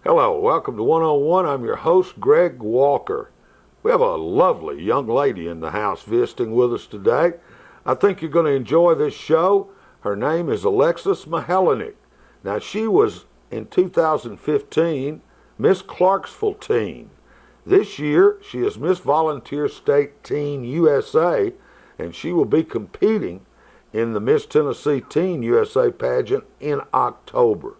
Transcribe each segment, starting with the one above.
Hello, welcome to 101. I'm your host, Greg Walker. We have a lovely young lady in the house visiting with us today. I think you're going to enjoy this show. Her name is Alexis Mihalinec. Now, she was, in 2015, Miss Clarksville Teen. This year, she is Miss Volunteer State Teen USA, and she will be competing in the Miss Tennessee Teen USA pageant in October.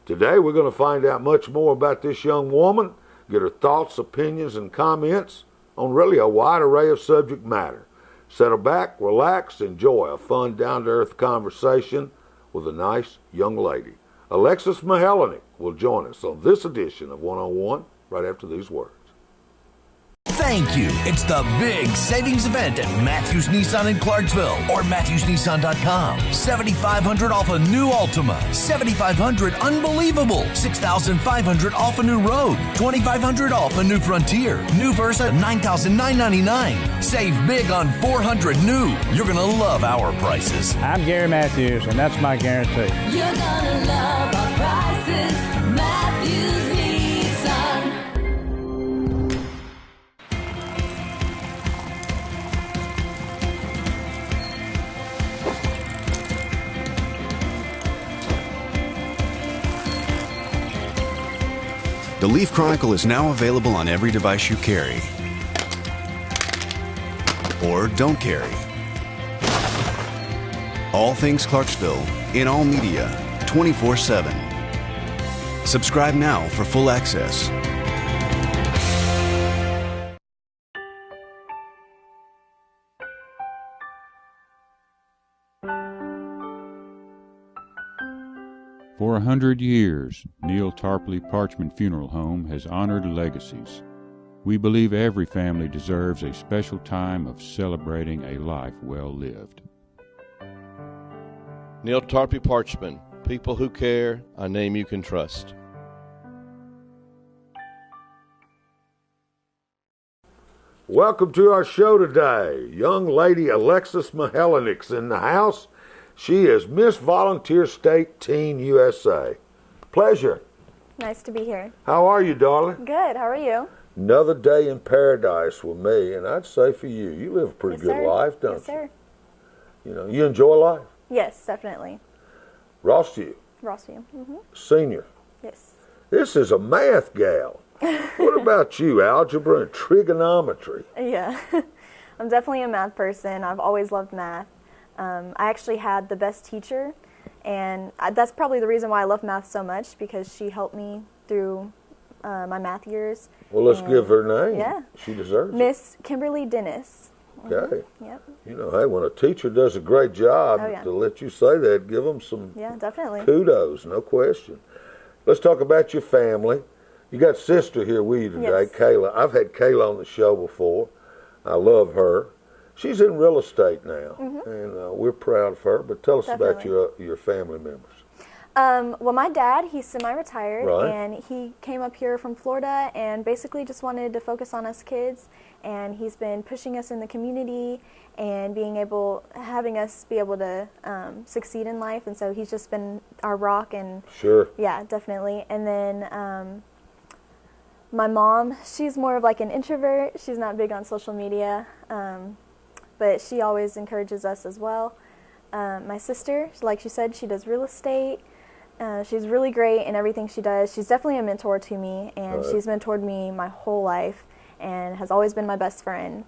Today, we're going to find out much more about this young woman, get her thoughts, opinions, and comments on really a wide array of subject matter. Settle back, relax, enjoy a fun, down-to-earth conversation with a nice young lady. Alexis Mihalinec will join us on this edition of 101 right after these words. Thank you. It's the big savings event at Matthews Nissan in Clarksville or MatthewsNissan.com. $7,500 off a new Altima. $7,500 unbelievable. $6,500 off a new Road. $2,500 off a new Frontier. New Versa $9,999. Save big on 400 new. You're going to love our prices. I'm Gary Matthews, and that's my guarantee. You're going to love our prices. Matthews Nissan. The Leaf Chronicle is now available on every device you carry or don't carry. All things Clarksville in all media 24/7. Subscribe now for full access. For 100 years, Neil Tarpley Parchment Funeral Home has honored legacies. We believe every family deserves a special time of celebrating a life well lived. Neil Tarpley Parchment, people who care, a name you can trust. Welcome to our show today. Young lady Alexis Mihalinec's in the house. She is Miss Volunteer State Teen USA. Pleasure. Nice to be here. How are you, darling? Good. How are you? Another day in paradise with me, and I'd say for you, you live a pretty good life, don't you? Yes, sir. You know, you enjoy life? Yes, definitely. Rossview. Rossview. Mm-hmm. Senior. Yes. This is a math gal. What about you, algebra and trigonometry? Yeah. I'm definitely a math person. I've always loved math. I actually had the best teacher, and that's probably the reason why I love math so much, because she helped me through my math years. Well, let's give her name. Yeah. She deserves it. Miss Kimberly Dennis. Okay. Mm-hmm. Yep. You know, hey, when a teacher does a great job, to let you say that, give them some definitely. kudos, no question. Let's talk about your family. You got sister here with you today, Yes. Kayla. I've had Kayla on the show before. I love her. She's in real estate now, and we're proud of her. But tell us about your family members. Well, my dad, he's semi-retired, Right. and he came up here from Florida and basically just wanted to focus on us kids, and he's been pushing us in the community and having us be able to succeed in life, and so he's just been our rock. And Sure. Yeah, definitely. And then my mom, she's more of like an introvert. She's not big on social media, but she always encourages us as well. My sister, like she said, she does real estate. She's really great in everything she does. She's definitely a mentor to me, and she's mentored me my whole life and has always been my best friend.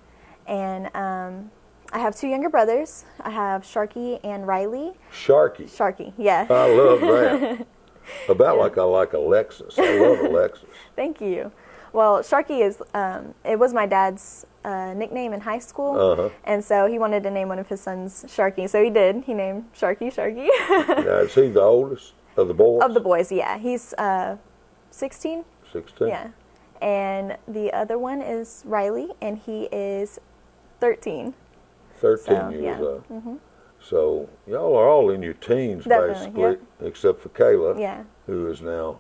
And I have two younger brothers. I have Sharky and Riley. Sharky, yeah. I love that. About like I like Alexis. I love Alexis. Thank you. Well, Sharky is, it was my dad's nickname in high school, and so he wanted to name one of his sons Sharky, so he did. He named Sharky. Now, is he the oldest of the boys? Of the boys, yeah. He's 16. 16? Yeah. And the other one is Riley, and he is 13. 13 years old. So y'all are all in your teens, basically, except for Kayla, who is now...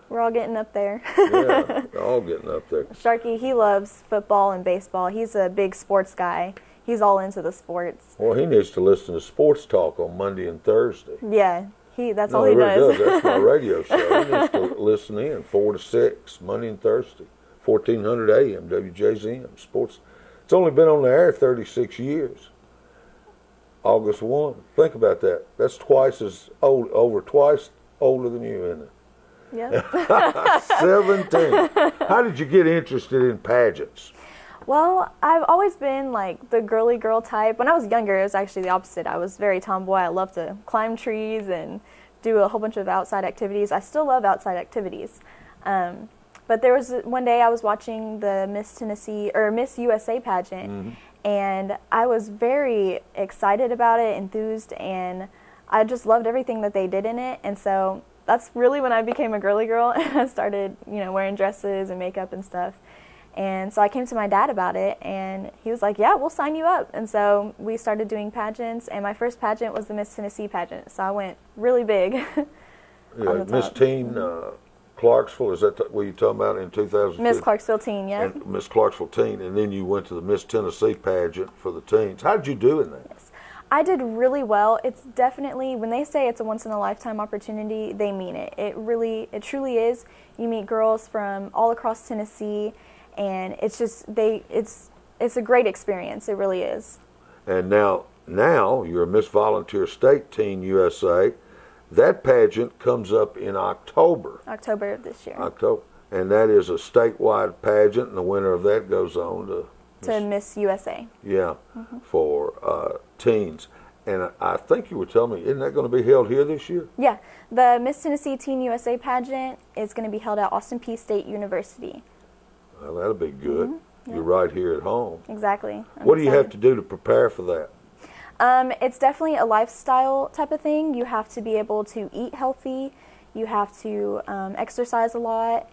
We're all getting up there. Yeah, all getting up there. Sharky, he loves football and baseball. He's a big sports guy. He's all into the sports. Well, he needs to listen to Sports Talk on Monday and Thursday. Yeah, That's No, all he really does. That's my radio show. He needs to listen in 4 to 6, Monday and Thursday, 1400 AM, WJZM Sports. It's only been on the air 36 years. August 1. Think about that. That's twice older than you, isn't it? Yep. 17. How did you get interested in pageants? Well, I've always been like the girly girl type. When I was younger, it was actually the opposite. I was very tomboy. I loved to climb trees and do a whole bunch of outside activities. I still love outside activities. But there was one day I was watching the Miss USA pageant, and I was very excited about it, enthused, and I just loved everything that they did in it. And so that's really when I became a girly girl, and I started, wearing dresses and makeup and stuff. And so I came to my dad about it, and he was like, yeah, we'll sign you up. And so we started doing pageants, and my first pageant was the Miss Tennessee pageant. So I went really big. Yeah, Miss Teen Clarksville, is that what you're talking about in 2015? Miss Clarksville Teen, yeah. And Miss Clarksville Teen, and then you went to the Miss Tennessee pageant for the teens. How did you do in that? Yes. I did really well. It's definitely, when they say it's a once-in-a-lifetime opportunity, they mean it. It truly is. You meet girls from all across Tennessee, and it's just it's a great experience. It really is. And now you're a Miss Volunteer State Teen USA. That pageant comes up in October October of this year. October, and that is a statewide pageant, and the winner of that goes on to Miss USA. Yeah, for teens. And I think you were telling me, isn't that going to be held here this year? Yeah, the Miss Tennessee Teen USA pageant is going to be held at Austin Peay State University. Well, that'll be good. Yeah. You're right here at home. Exactly. What do you have to do to prepare for that? It's definitely a lifestyle type of thing. You have to be able to eat healthy. You have to exercise a lot,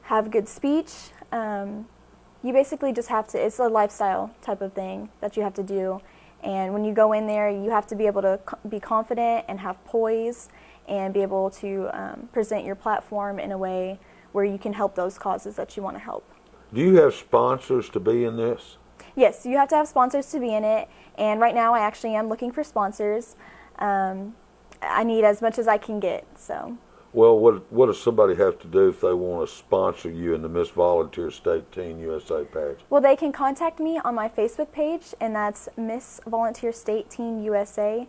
have good speech. You basically just have to, it's a lifestyle type of thing that you have to do. And when you go in there, you have to be able to be confident and have poise and be able to present your platform in a way where you can help those causes that you want to help. Do you have sponsors to be in this? Yes, you have to have sponsors to be in it, and right now I actually am looking for sponsors. I need as much as I can get. So. Well, what does somebody have to do if they want to sponsor you in the Miss Volunteer State Teen USA pageant? Well, they can contact me on my Facebook page, and that's Miss Volunteer State Teen USA.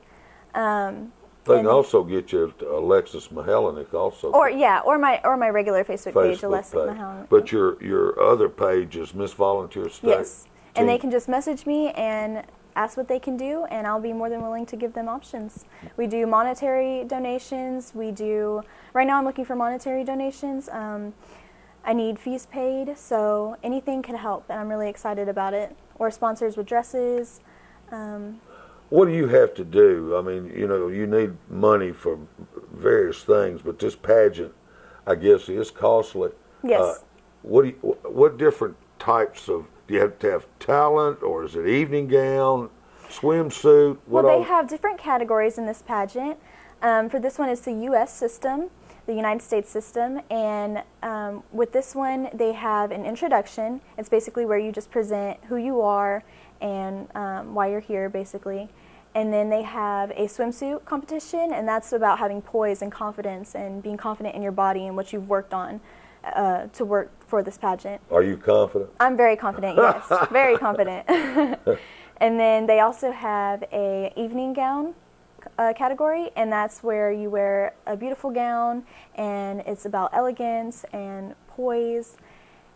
They can also get you Alexis Mihalinec also. Or my regular Facebook page, Alexis Mihalinec. But your other page is Miss Volunteer State. Yes, and they can just message me and ask what they can do, and I'll be more than willing to give them options. We do monetary donations. Right now I'm looking for monetary donations. I need fees paid, so anything can help, and I'm really excited about it. Or sponsors with dresses. What do you have to do? I mean, you need money for various things, but this pageant, I guess, is costly. Yes. What different types of, do you have to have talent, or is it evening gown, swimsuit? Well, they have different categories in this pageant. For this one, it's the U.S. system, the United States system, and with this one, they have an introduction. It's basically where you just present who you are and why you're here, basically. And then they have a swimsuit competition, and that's about having poise and confidence and being confident in your body and what you've worked on to work for this pageant. Are you confident? I'm very confident, yes. Very confident. And then they also have a evening gown category, and that's where you wear a beautiful gown, and it's about elegance and poise.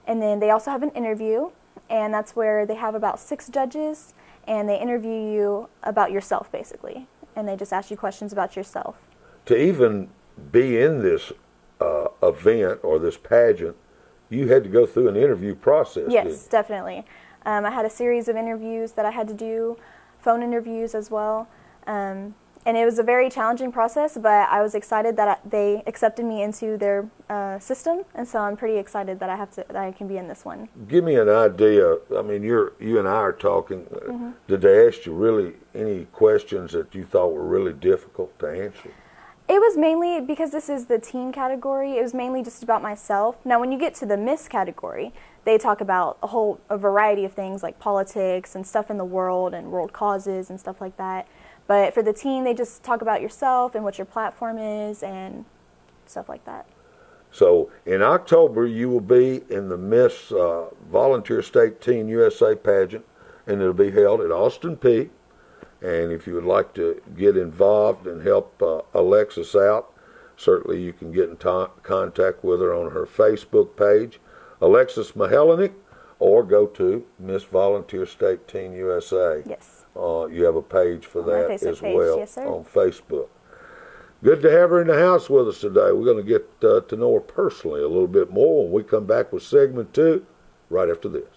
And then they also have an interview, and that's where they have about 6 judges, and they interview you about yourself, basically. And they just ask you questions about yourself. To even be in this event or this pageant, you had to go through an interview process. Yes, definitely. I had a series of interviews that I had to do, phone interviews as well. And it was a very challenging process, but I was excited that they accepted me into their system, and so I'm pretty excited that I can be in this one. Give me an idea. I mean, you and I are talking. Did they ask you really any questions that you thought were really difficult to answer? It was mainly, because this is the teen category, it was mainly just about myself. Now, when you get to the Miss category, they talk about a variety of things like politics and stuff in the world and world causes and stuff like that. But for the teen, they just talk about yourself and what your platform is and stuff like that. So in October, you will be in the Miss Volunteer State Teen USA pageant, and it'll be held at Austin Peay. And if you would like to get involved and help Alexis out, certainly you can get in contact with her on her Facebook page, Alexis Mihalinec, or go to Miss Volunteer State Teen USA. Yes. You have a page for that as well yes, sir. on Facebook. Good to have her in the house with us today. We're going to get to know her personally a little bit more when we come back with segment 2 right after this.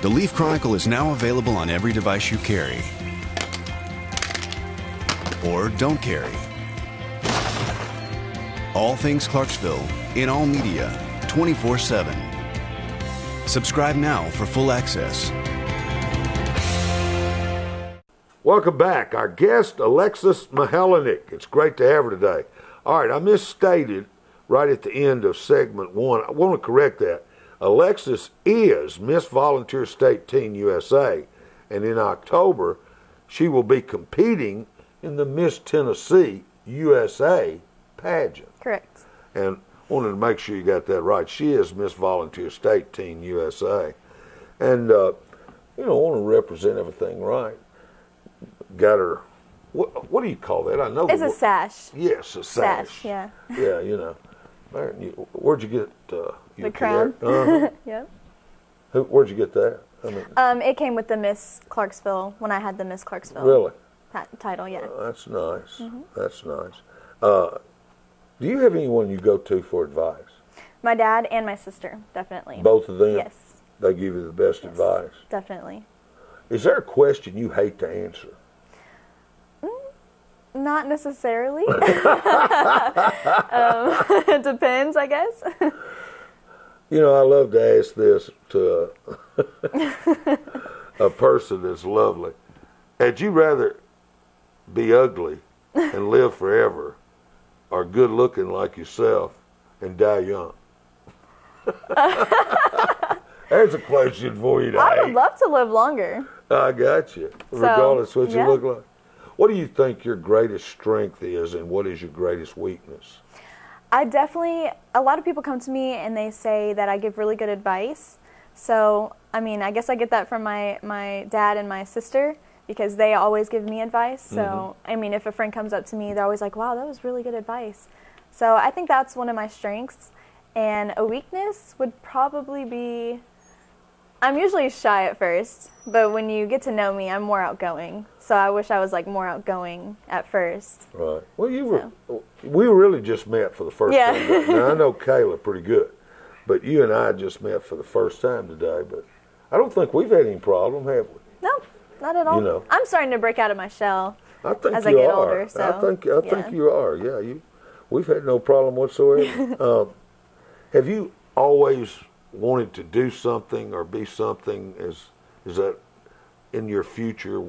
The Leaf Chronicle is now available on every device you carry or don't carry. All things Clarksville in all media 24/7. Subscribe now for full access. Welcome back. Our guest, Alexis Mihalinec. It's great to have her today. All right, I misstated right at the end of segment 1. I want to correct that. Alexis is Miss Volunteer State Teen USA, and in October, she will be competing in the Miss Tennessee USA pageant. Correct. And wanted to make sure you got that right. She is Miss Volunteer State Teen USA. And, I want to represent everything right. Got her, what do you call that? I know. It's a sash. Yes, a sash. Yeah. Yeah, Where'd you get the crown? Yep. Where'd you get that? It came with the Miss Clarksville when I had the Miss Clarksville. Really? Title, yeah. That's nice. Mm-hmm. That's nice. Do you have anyone you go to for advice? My dad and my sister, definitely. Both of them? Yes. They give you the best advice? Definitely. Is there a question you hate to answer? Not necessarily. It depends, I guess. I love to ask this to a person that's lovely. Had you rather be ugly and live forever, or good looking like yourself and die young? There's a question for you to I would hate. love to live longer. I got you. Regardless what you look like. What do you think your greatest strength is, and what is your greatest weakness? A lot of people come to me and they say that I give really good advice. So, I guess I get that from my dad and my sister because they always give me advice. So, if a friend comes up to me, they're always like, wow, that was really good advice. So I think that's one of my strengths. And a weakness would probably be, I'm usually shy at first, but when you get to know me, I'm more outgoing. So I wish I was more outgoing at first. Right. Well, we really just met for the first time. Now, I know Kayla pretty good, but you and I just met for the first time today. But I don't think we've had any problem, have we? No, not at all. I'm starting to break out of my shell as I get older. So I think you are. Yeah, we've had no problem whatsoever. Have you always wanted to do something or be something? Is that in your future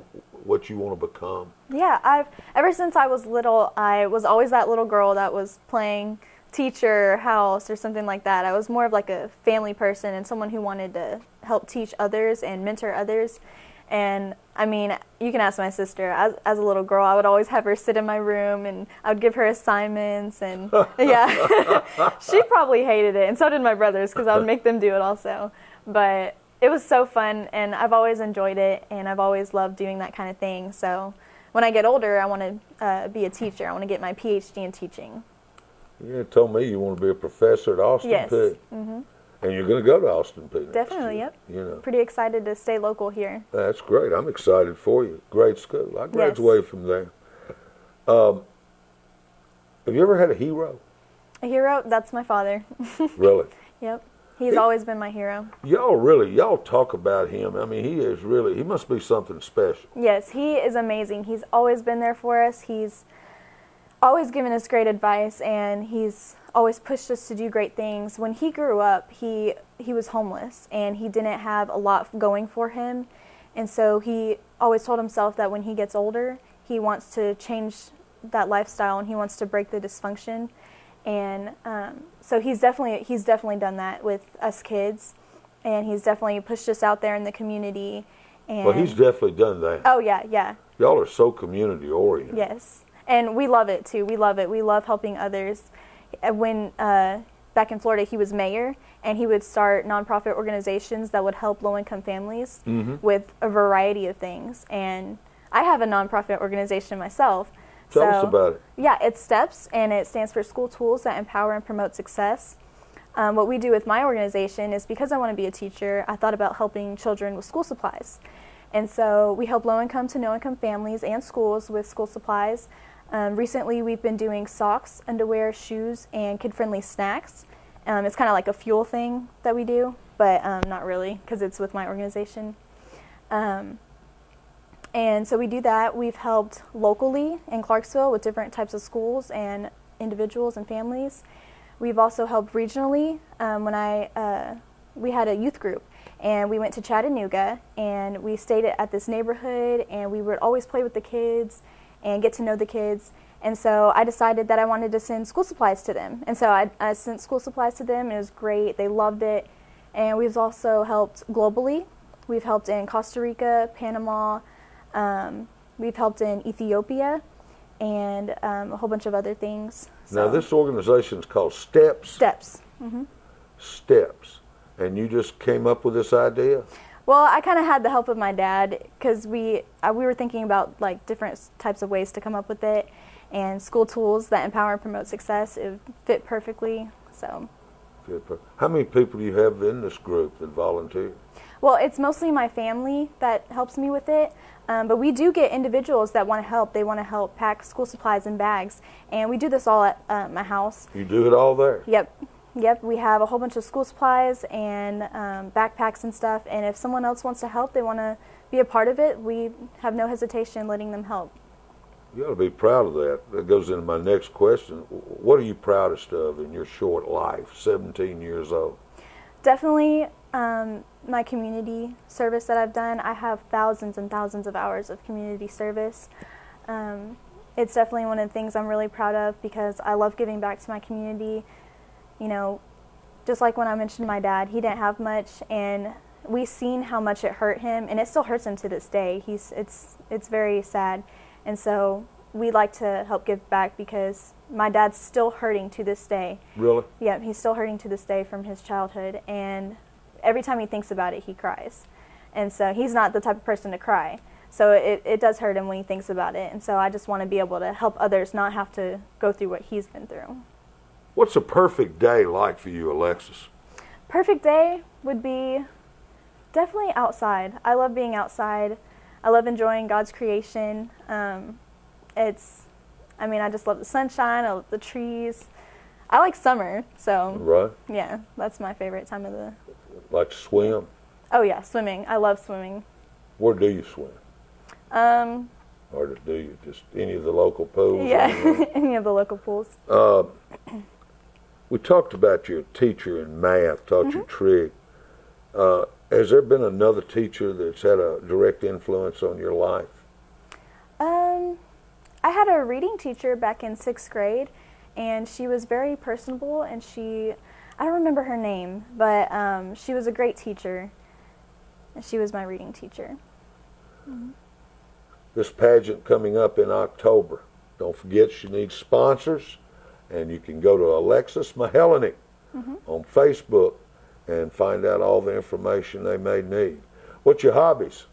what you want to become? Yeah, ever since I was little, I was always that little girl that was playing teacher or house or something like that. I was more of a family person and someone who wanted to help teach others and mentor others. And you can ask my sister. As a little girl, I would always have her sit in my room, and I would give her assignments. And she probably hated it, and so did my brothers because I would make them do it also. But it was so fun, and I've always enjoyed it, and I've always loved doing that kind of thing. So when I get older, I want to be a teacher. I want to get my PhD in teaching. You told me you want to be a professor at Austin Peay. Yes. Mm-hmm. And you're going to go to Austin Peay. Definitely, yep. Pretty excited to stay local here. That's great. I'm excited for you. Great school. I graduated from there. Have you ever had a hero? A hero? That's my father. Really? Yep. He's always been my hero. Y'all talk about him. I mean, he must be something special. Yes, he is amazing. He's always been there for us. He's always given us great advice, and he's always pushed us to do great things. When he grew up, he was homeless, and he didn't have a lot going for him. And so he always told himself that when he gets older, he wants to change that lifestyle, and he wants to break the dysfunction. And so he's definitely done that with us kids, and he's definitely pushed us out there in the community. And Well, he's definitely done that. oh yeah. Y'all are so community oriented. Yes, and we love it too. We love it. We love helping others. When back in Florida, he was mayor, and he would start nonprofit organizations that would help low-income families with a variety of things. And I have a nonprofit organization myself. Tell us about it. Yeah, it's STEPS, and it stands for School Tools That Empower and Promote Success. What we do with my organization is, because I want to be a teacher, I thought about helping children with school supplies. And so we help low-income to no-income families and schools with school supplies. Recently, we've been doing socks, underwear, shoes, and kid-friendly snacks. It's kind of like a fuel thing that we do, but not really, because it's with my organization. And so we do that. We've helped locally in Clarksville with different types of schools and individuals and families. We've also helped regionally. We had a youth group, and we went to Chattanooga, and we stayed at this neighborhood, and we would always play with the kids and get to know the kids. And so I decided that I wanted to send school supplies to them. And so I sent school supplies to them. It was great. They loved it. And we've also helped globally. We've helped in Costa Rica, Panama. We've helped in Ethiopia, and a whole bunch of other things. Now, this organization is called STEPS. STEPS. STEPS. And you just came up with this idea? Well, I kind of had the help of my dad, because we were thinking about like different types of ways to come up with it, and school tools that empower and promote success. It fit perfectly. So. How many people do you have in this group that volunteer? Well, it's mostly my family that helps me with it, but we do get individuals that want to help. They want to help pack school supplies in bags, and we do this all at my house. You do it all there? Yep. We have a whole bunch of school supplies and backpacks and stuff, and if someone else wants to help, they want to be a part of it, we have no hesitation letting them help. You ought to be proud of that. That goes into my next question. What are you proudest of in your short life, 17 years old? Definitely my community service that I've done. I have thousands and thousands of hours of community service. It's definitely one of the things I'm really proud of, because I love giving back to my community. You know, just like when I mentioned my dad, he didn't have much, and we've seen how much it hurt him, and it still hurts him to this day. It's very sad, and so we like to help give back, because my dad's still hurting to this day. Really? Yeah, he's still hurting to this day from his childhood, and every time he thinks about it, he cries. And so he's not the type of person to cry. So it does hurt him when he thinks about it, and so I just want to be able to help others not have to go through what he's been through. What's a perfect day like for you, Alexis? Perfect day would be definitely outside. I love being outside. I love enjoying God's creation. I just love the sunshine. I love the trees. I like summer, so Right. Yeah, that's my favorite time of the. Like to swim? Oh yeah, swimming. I love swimming. Where do you swim? Or do you just any of the local pools? Yeah, any of the local pools. We talked about your teacher in math, taught you trig. Has there been another teacher that's had a direct influence on your life? I had a reading teacher back in 6th grade, and she was very personable, and I don't remember her name, but she was a great teacher, and she was my reading teacher. Mm-hmm. This pageant coming up in October. Don't forget she needs sponsors, and you can go to Alexis Mihalinec on Facebook and find out all the information they may need. What's your hobbies?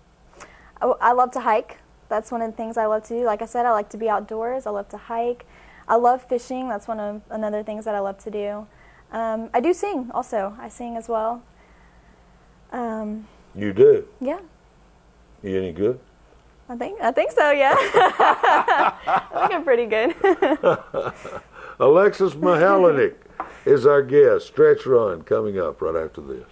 Oh, I love to hike. That's one of the things I love to do. Like I said, I like to be outdoors. I love to hike. I love fishing. That's another things that I love to do. I do sing also. I sing as well. You do? Yeah. You any good? I think so, yeah. I think I'm pretty good. Alexis Mihalinec is our guest. Stretch Run coming up right after this.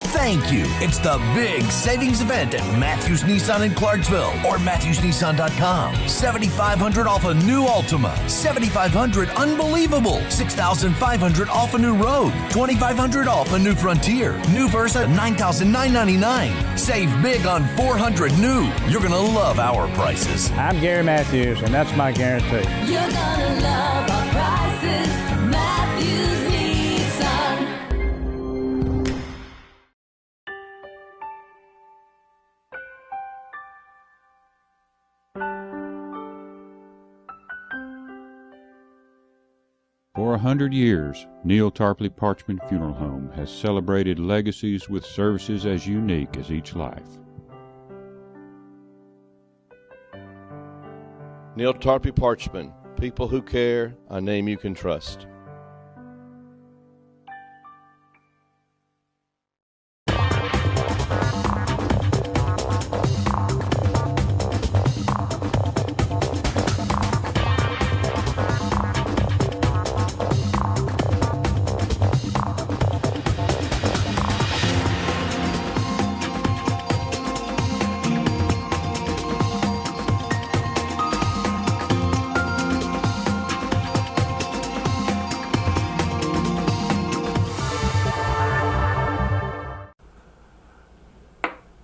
Thank you. It's the big savings event at Matthews Nissan in Clarksville or MatthewsNissan.com. $7,500 off a new Altima. $7,500 unbelievable. $6,500 off a new Road. $2,500 off a new Frontier. New Versa $9,999. Save big on 400 new. You're going to love our prices. I'm Gary Matthews, and that's my guarantee. You're gonna love our prices. Matthews Nissan. For 100 years, Neil Tarpley Parchment Funeral Home has celebrated legacies with services as unique as each life. Neil Tarpley Parchment, people who care, a name you can trust.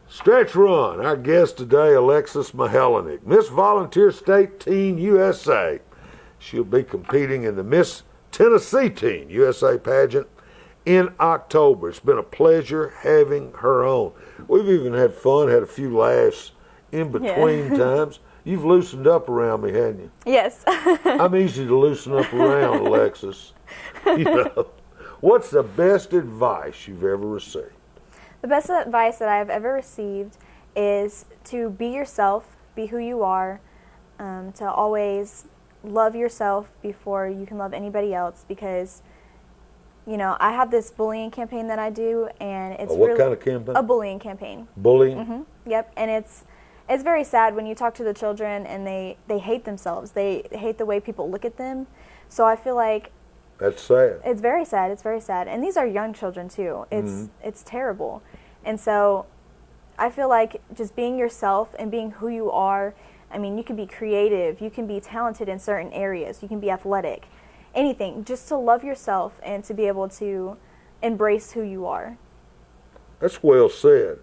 Stretch Run, our guest today, Alexis Mihalinec, Miss Volunteer State Teen USA. She'll be competing in the Miss Tennessee Teen USA pageant in October. It's been a pleasure having her on. We've even had fun, had a few laughs in between times. You've loosened up around me, haven't you? Yes. I'm easy to loosen up around, Alexis. You know, what's the best advice you've ever received? The best advice that I've ever received is to be yourself, be who you are, to always love yourself before you can love anybody else, because, you know, I have this bullying campaign that I do, and it's what kind of campaign? A bullying campaign. Bullying? Mm-hmm. Yep, and it's very sad when you talk to the children and they hate themselves. They hate the way people look at them. So I feel like that's sad. It's very sad. It's very sad. And these are young children, too. It's terrible. And so I feel like just being yourself and being who you are, I mean, you can be creative. You can be talented in certain areas. You can be athletic. Anything. Just to love yourself and to be able to embrace who you are. That's well said.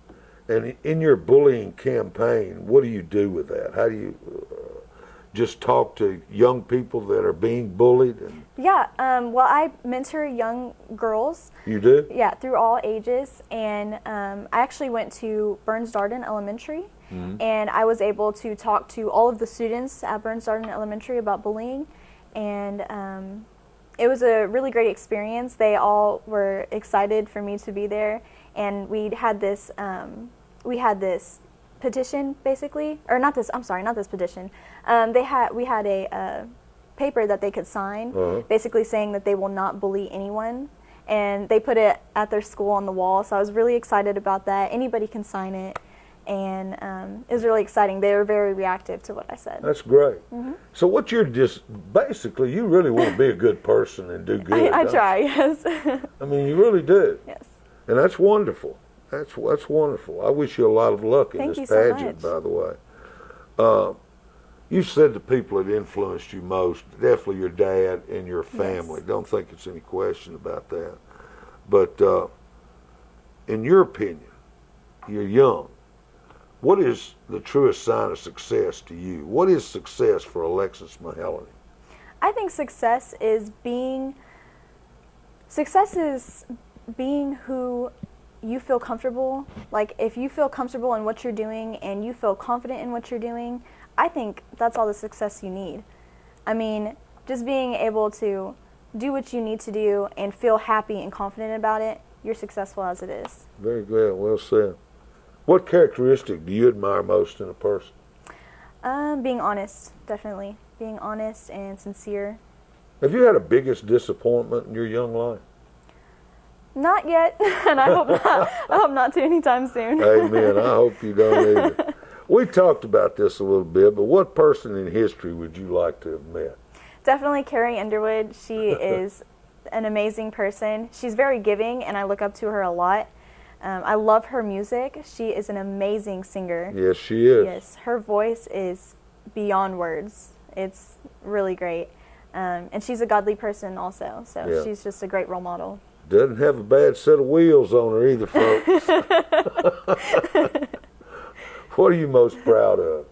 And in your bullying campaign, what do you do with that? How do you just talk to young people that are being bullied? Yeah, well, I mentor young girls. You do? Yeah, through all ages. And I actually went to Burns Darden Elementary, and I was able to talk to all of the students at Burns Darden Elementary about bullying. And it was a really great experience. They all were excited for me to be there. And we had this petition, basically, or not this. I'm sorry, not this petition. We had a paper that they could sign, basically saying that they will not bully anyone, and they put it at their school on the wall. So I was really excited about that. Anybody can sign it, and it was really exciting. They were very reactive to what I said. That's great. So what you're just basically, you really want to be a good person and do good. I try, yes. I mean, you really do. Yes. And that's wonderful. That's wonderful. I wish you a lot of luck in this pageant, by the way. You said the people that influenced you most, definitely your dad and your family. Yes. Don't think it's any question about that. But in your opinion, you're young. What is the truest sign of success to you? What is success for Alexis Mihalinec? I think success is being who you feel comfortable. Like, if you feel comfortable in what you're doing and you feel confident in what you're doing, I think that's all the success you need. I mean, just being able to do what you need to do and feel happy and confident about it, you're successful as it is. Very good. Well said. What characteristic do you admire most in a person? Being honest, definitely. Being honest and sincere. Have you had a biggest disappointment in your young life? Not yet, and I hope not. I hope not to anytime soon. Amen. I hope you don't either. We talked about this a little bit, but what person in history would you like to have met? Definitely Carrie Underwood. She is an amazing person. She's very giving, and I look up to her a lot. I love her music. She is an amazing singer. Yes, she is. Yes, her voice is beyond words. It's really great. And she's a godly person also, so Yeah. she's just a great role model. Doesn't have a bad set of wheels on her either, folks. What are you most proud of?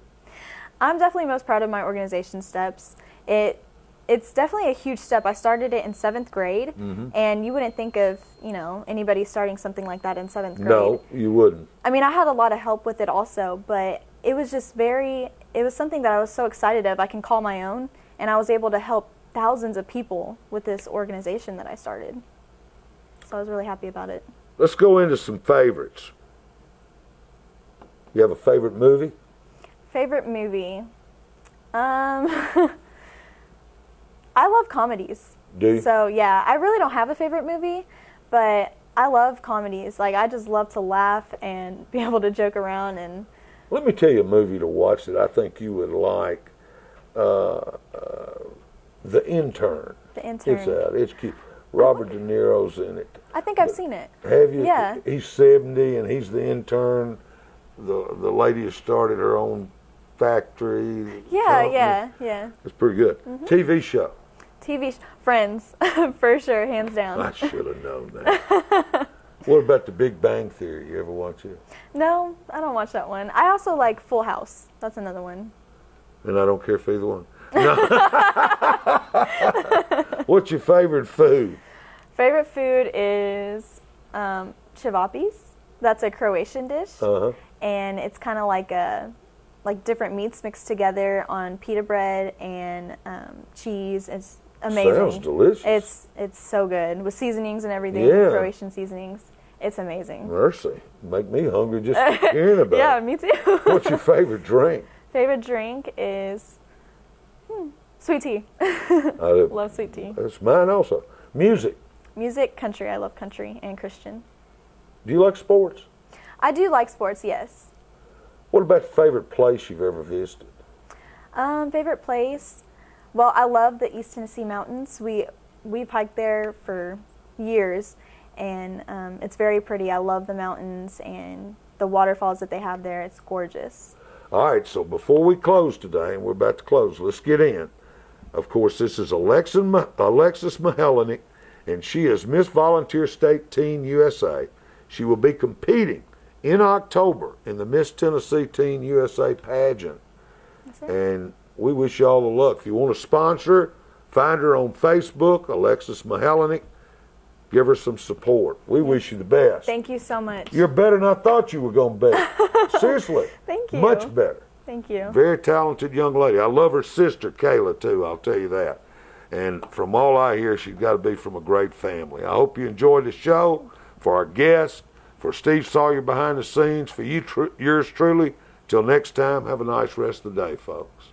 I'm definitely most proud of my organization steps. It's definitely a huge step. I started it in 7th grade, and you wouldn't think of, anybody starting something like that in 7th grade. No, you wouldn't. I mean, I had a lot of help with it also, but it was just it was something that I was so excited of. I can call my own, and I was able to help thousands of people with this organization that I started. So I was really happy about it. Let's go into some favorites. You have a favorite movie? Favorite movie? I love comedies. Do you? So, yeah, I really don't have a favorite movie, but I love comedies. Like, I just love to laugh and be able to joke around. And Let me tell you a movie to watch that I think you would like. The Intern. The Intern. It's out. It's cute. Robert De Niro's in it. I think I've seen it. Have you? Yeah. He's 70 and he's the intern. The lady has started her own factory. Yeah. It's pretty good. TV show. Friends, for sure, hands down. I should have known that. What about The Big Bang Theory? You ever watch it? No, I don't watch that one. I also like Full House. That's another one. And I don't care for either one. No. What's your favorite food? Favorite food is chivapis. That's a Croatian dish. Uh-huh. And it's kind of like different meats mixed together on pita bread and cheese. It's amazing. Sounds delicious. It's so good with seasonings and everything. Yeah. Croatian seasonings. It's amazing. Mercy. Make me hungry just hearing about Yeah, it. me too. What's your favorite drink? Favorite drink is sweet tea. Love sweet tea. That's mine also. Music. Music, country. I love country and Christian. Do you like sports? I do like sports, yes. What about your favorite place you've ever visited? Favorite place? Well, I love the East Tennessee Mountains. We've hiked there for years, and it's very pretty. I love the mountains and the waterfalls that they have there. It's gorgeous. All right, so before we close today, and we're about to close, let's get in. Of course, this is Alexis Mihalinec, and she is Miss Volunteer State Teen USA. She will be competing in October in the Miss Tennessee Teen USA pageant. And we wish you all the luck. If you want to sponsor her, find her on Facebook, Alexis Mihalinec. Give her some support. We wish you the best. Thank you so much. You're better than I thought you were going to be. Seriously. Thank you. Much better. Thank you. Very talented young lady. I love her sister, Kayla, too, I'll tell you that. And from all I hear, she's got to be from a great family. I hope you enjoyed the show. For our guests, for Steve Sawyer behind the scenes, for you, yours truly. Till next time, have a nice rest of the day, folks.